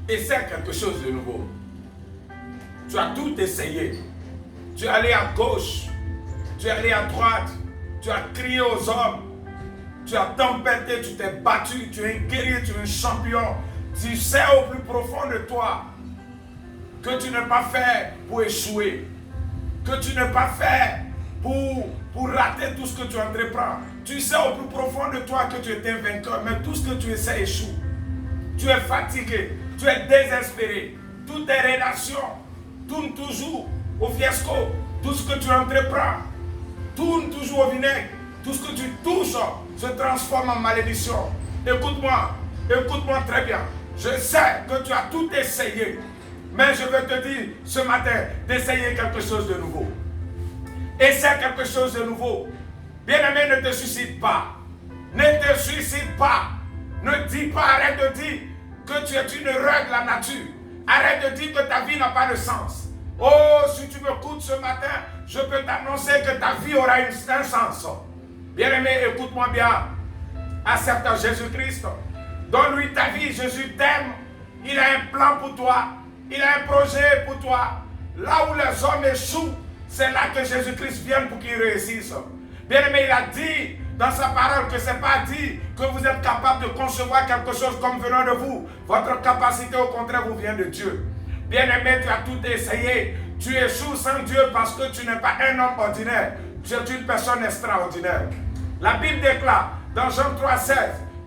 essaie quelque chose de nouveau. Tu as tout essayé. Tu es allé à gauche, tu es allé à droite, tu as crié aux hommes, tu as tempêté, tu t'es battu, tu es un guerrier, tu es un champion. Tu sais au plus profond de toi que tu n'es pas fait pour échouer, que tu n'es pas fait pour rater tout ce que tu entreprends. Tu sais au plus profond de toi que tu es un vainqueur, mais tout ce que tu essaies échoue. Tu es fatigué, tu es désespéré. Toutes tes relations tournent toujours au fiasco. Tout ce que tu entreprends tourne toujours au vinaigre. Tout ce que tu touches se transforme en malédiction. Écoute-moi très bien. Je sais que tu as tout essayé, mais je veux te dire ce matin d'essayer quelque chose de nouveau. Essaie quelque chose de nouveau. Bien-aimé, ne te suicide pas. Ne te suicide pas. Ne dis pas, arrête de dire que tu es une erreur de la nature. Arrête de dire que ta vie n'a pas de sens. Oh, si tu m'écoutes ce matin, je peux t'annoncer que ta vie aura un sens. Bien-aimé, écoute-moi bien. Accepte Jésus-Christ. Donne-lui ta vie. Jésus t'aime. Il a un plan pour toi. Il a un projet pour toi. Là où les hommes échouent, c'est là que Jésus-Christ vient pour qu'ils réussissent. Bien-aimé, il a dit dans sa parole que ce n'est pas dit que vous êtes capable de concevoir quelque chose comme venant de vous. Votre capacité, au contraire, vous vient de Dieu. Bien-aimé, tu as tout essayé. Tu échoues sans Dieu parce que tu n'es pas un homme ordinaire. Tu es une personne extraordinaire. La Bible déclare dans Jean 3,16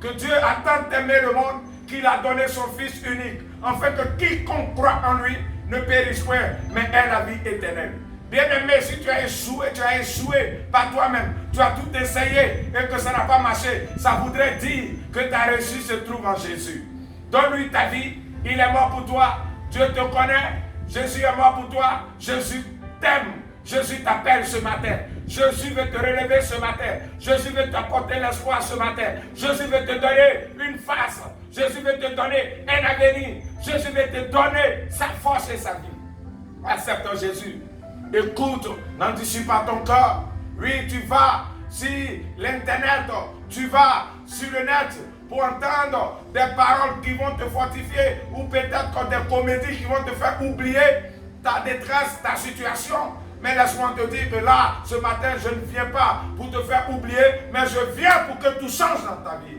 que Dieu a tant aimé le monde qu'il a donné son Fils unique, afin que quiconque croit en lui ne périsse point, mais ait la vie éternelle. Bien-aimé, si tu as échoué par toi-même, tu as tout essayé et que ça n'a pas marché, ça voudrait dire que ta réussite se trouve en Jésus. Donne-lui ta vie, il est mort pour toi, Dieu te connaît, Jésus est mort pour toi, Jésus t'aime, Jésus t'appelle ce matin, Jésus veut te relever ce matin, Jésus veut t'apporter l'espoir ce matin, Jésus veut te donner une face, Jésus veut te donner un avenir, Jésus veut te donner sa force et sa vie. Accepte Jésus. Écoute, n'anticipe pas ton cœur. Oui, tu vas sur l'internet, tu vas sur le net pour entendre des paroles qui vont te fortifier ou peut-être des comédies qui vont te faire oublier ta détresse, ta situation. Mais laisse-moi te dire que là, ce matin, je ne viens pas pour te faire oublier, mais je viens pour que tout change dans ta vie.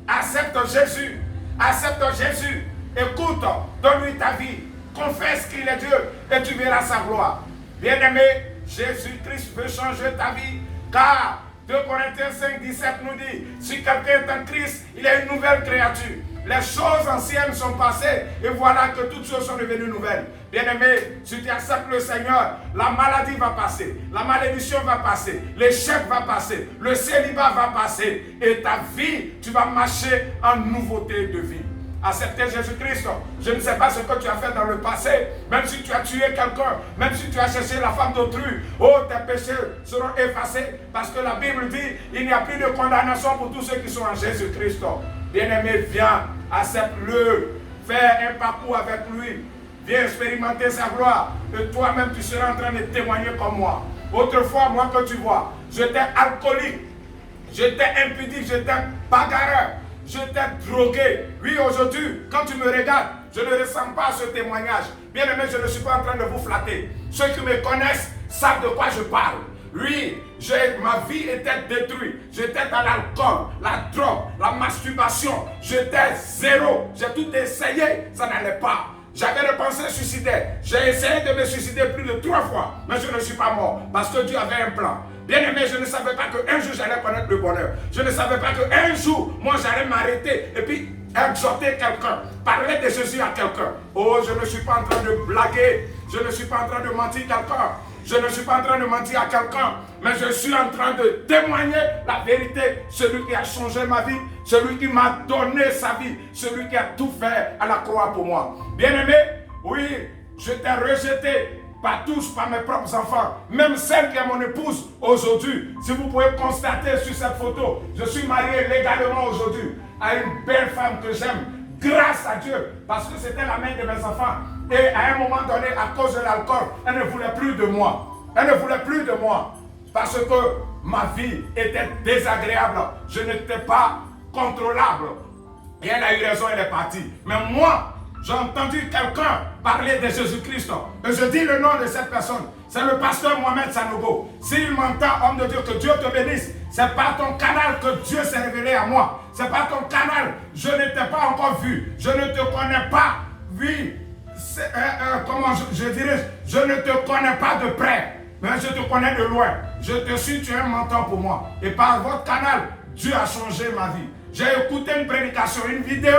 Accepte Jésus. Accepte Jésus. Écoute, donne-lui ta vie. Confesse qu'il est Dieu et tu verras sa gloire. Bien-aimé, Jésus-Christ veut changer ta vie, car 2 Corinthiens 5, 17 nous dit, si quelqu'un est en Christ, il est une nouvelle créature. Les choses anciennes sont passées et voilà que toutes choses sont devenues nouvelles. Bien-aimé, si tu acceptes le Seigneur, la maladie va passer, la malédiction va passer, l'échec va passer, le célibat va passer et ta vie, tu vas marcher en nouveauté de vie. Accepter Jésus-Christ. Je ne sais pas ce que tu as fait dans le passé, même si tu as tué quelqu'un, même si tu as cherché la femme d'autrui, oh, tes péchés seront effacés parce que la Bible dit il n'y a plus de condamnation pour tous ceux qui sont en Jésus-Christ. Bien-aimé, viens, accepte-le, fais un parcours avec lui, viens expérimenter sa gloire et toi-même tu seras en train de témoigner comme moi. Autrefois, moi que tu vois, j'étais alcoolique, j'étais impudique, j'étais bagarreur. J'étais drogué. Oui, aujourd'hui, quand tu me regardes, je ne ressens pas ce témoignage. Bien aimé, je ne suis pas en train de vous flatter. Ceux qui me connaissent savent de quoi je parle. Oui, ma vie était détruite. J'étais dans l'alcool, la drogue, la masturbation. J'étais zéro. J'ai tout essayé, ça n'allait pas. J'avais des pensées suicidaires. J'ai essayé de me suicider plus de 3 fois. Mais je ne suis pas mort parce que Dieu avait un plan. Bien aimé, je ne savais pas qu'un jour j'allais connaître le bonheur. Je ne savais pas qu'un jour, moi j'allais m'arrêter et puis exhorter quelqu'un, parler de Jésus à quelqu'un. Oh, je ne suis pas en train de blaguer. Je ne suis pas en train de mentir à quelqu'un. Je ne suis pas en train de mentir à quelqu'un, mais je suis en train de témoigner la vérité. Celui qui a changé ma vie, celui qui m'a donné sa vie, celui qui a tout fait à la croix pour moi. Bien-aimé, oui, je t'ai rejeté par tous, par mes propres enfants, même celle qui est mon épouse aujourd'hui. Si vous pouvez constater sur cette photo, je suis marié légalement aujourd'hui à une belle femme que j'aime, grâce à Dieu, parce que c'était la mère de mes enfants. Et à un moment donné, à cause de l'alcool, elle ne voulait plus de moi. Elle ne voulait plus de moi. Parce que ma vie était désagréable. Je n'étais pas contrôlable. Et elle a eu raison, elle est partie. Mais moi, j'ai entendu quelqu'un parler de Jésus-Christ. Et je dis le nom de cette personne. C'est le pasteur Mohamed Sanogo. S'il m'entend, homme de Dieu, que Dieu te bénisse. C'est par ton canal que Dieu s'est révélé à moi. C'est par ton canal. Je ne t'ai pas encore vu. Je ne te connais pas. Oui. Comment je dirais, je ne te connais pas de près. Mais je te connais de loin. Je te suis, tu es un mentor pour moi. Et par votre canal, Dieu a changé ma vie. J'ai écouté une prédication, une vidéo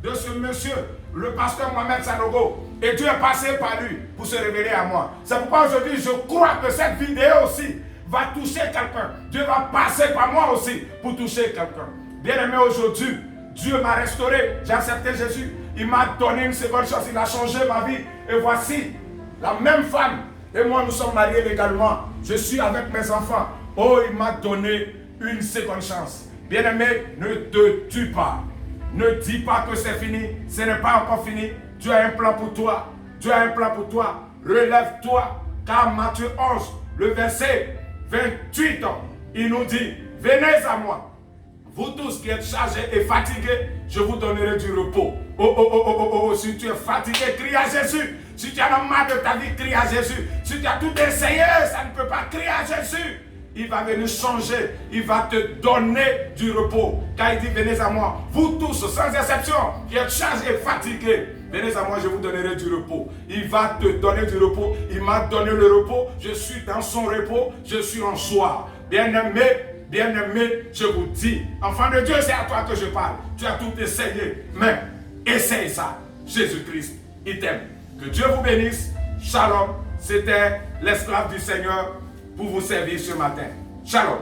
de ce monsieur, le pasteur Mohamed Sanogo. Et Dieu est passé par lui pour se révéler à moi. C'est pourquoi aujourd'hui, je crois que cette vidéo aussi va toucher quelqu'un. Dieu va passer par moi aussi pour toucher quelqu'un. Bien-aimé, aujourd'hui, Dieu m'a restauré. J'ai accepté Jésus. Il m'a donné une seconde chance. Il a changé ma vie. Et voici, la même femme et moi, nous sommes mariés légalement. Je suis avec mes enfants. Oh, il m'a donné une seconde chance. Bien-aimé, ne te tue pas. Ne dis pas que c'est fini. Ce n'est pas encore fini. Dieu a un plan pour toi. Dieu a un plan pour toi. Relève-toi. Car Matthieu 11, le verset 28, il nous dit, venez à moi. Vous tous qui êtes chargés et fatigués, je vous donnerai du repos. Oh, si tu es fatigué, crie à Jésus. Si tu en as marre de ta vie, crie à Jésus. Si tu as tout essayé, ça ne peut pas, crier à Jésus. Il va venir changer. Il va te donner du repos. Car il dit, venez à moi. Vous tous, sans exception, qui êtes chargés et fatigués, venez à moi, je vous donnerai du repos. Il va te donner du repos. Il m'a donné le repos. Je suis dans son repos. Je suis en joie. Bien-aimé, je vous dis, enfant de Dieu, c'est à toi que je parle. Tu as tout essayé, mais essaye ça. Jésus-Christ, il t'aime. Que Dieu vous bénisse. Shalom. C'était l'esclave du Seigneur pour vous servir ce matin. Shalom.